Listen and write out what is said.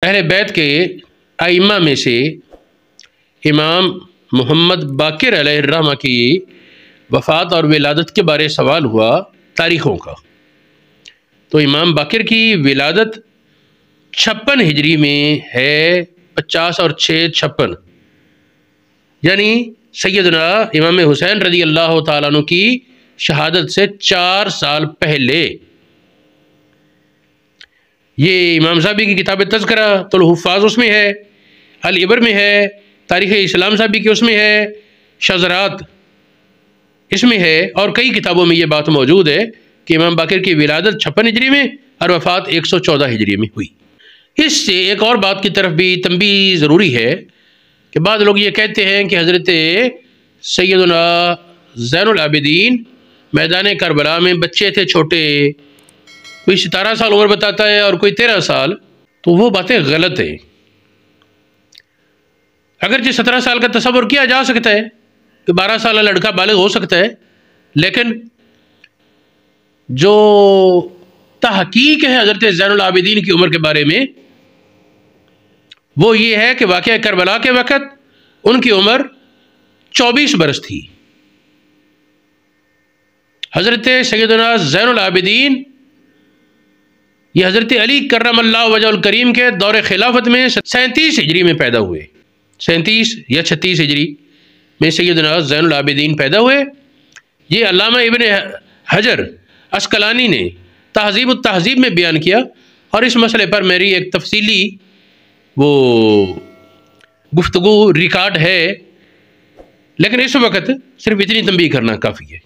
अहले बैत के आइम्मा में से इमाम मोहम्मद बाकिर अलैहिर्रहमा की वफ़ात और विलादत के बारे सवाल हुआ तारीख़ों का। तो इमाम बाकिर की विलादत 56 हिजरी में है, 50 और 6 56, यानी सैयदना इमाम हुसैन रज़ी अल्लाह तआला अन्हु की शहादत से 4 साल पहले। ये इमाम साहबी की किताब तज़किरा तुल हुफ़्फ़ाज़ उसमें है, अल इबर में है, तारीख़ इस्लाम साहबी की उसमें है, शज़रात इसमें है, और कई किताबों में ये बात मौजूद है कि इमाम बाकिर की विलादत 56 हिजरी में और वफ़ात 114 हिजरी में हुई। इससे एक और बात की तरफ भी तंबीह ज़रूरी है कि बाद लोग ये कहते हैं कि हज़रत सैयदना ज़ैनुल आबिदीन मैदान करबला में बच्चे थे छोटे, कोई 17 साल उम्र बताता है और कोई 13 साल, तो वो बातें गलत हैं। अगरचे 17 साल का तसव्वुर किया जा सकता है कि 12 साल लड़का बालिग हो सकता है, लेकिन जो तहकीक है हज़रत ज़ैनुल आबिदीन की उम्र के बारे में वो ये है कि वाक़या करबला के वक़्त उनकी उम्र 24 बरस थी। हज़रत सैयदना ज़ैनुल आबिदीन ये हज़रत अली कर्रमल्लाहु वजहुल करीम के दौर खिलाफत में 37 हिजरी में पैदा हुए। 37 या 36 हिजरी में सैयदना ज़ैनुल आबिदीन पैदा हुए। ये अल्लामा इब्न हजर अस्कलानी ने तहज़ीब उत तहज़ीब में बयान किया, और इस मसले पर मेरी एक तफसीली वो गुफ्तगू रिकॉर्ड है, लेकिन इस वक्त सिर्फ इतनी तंबीह करना काफ़ी है।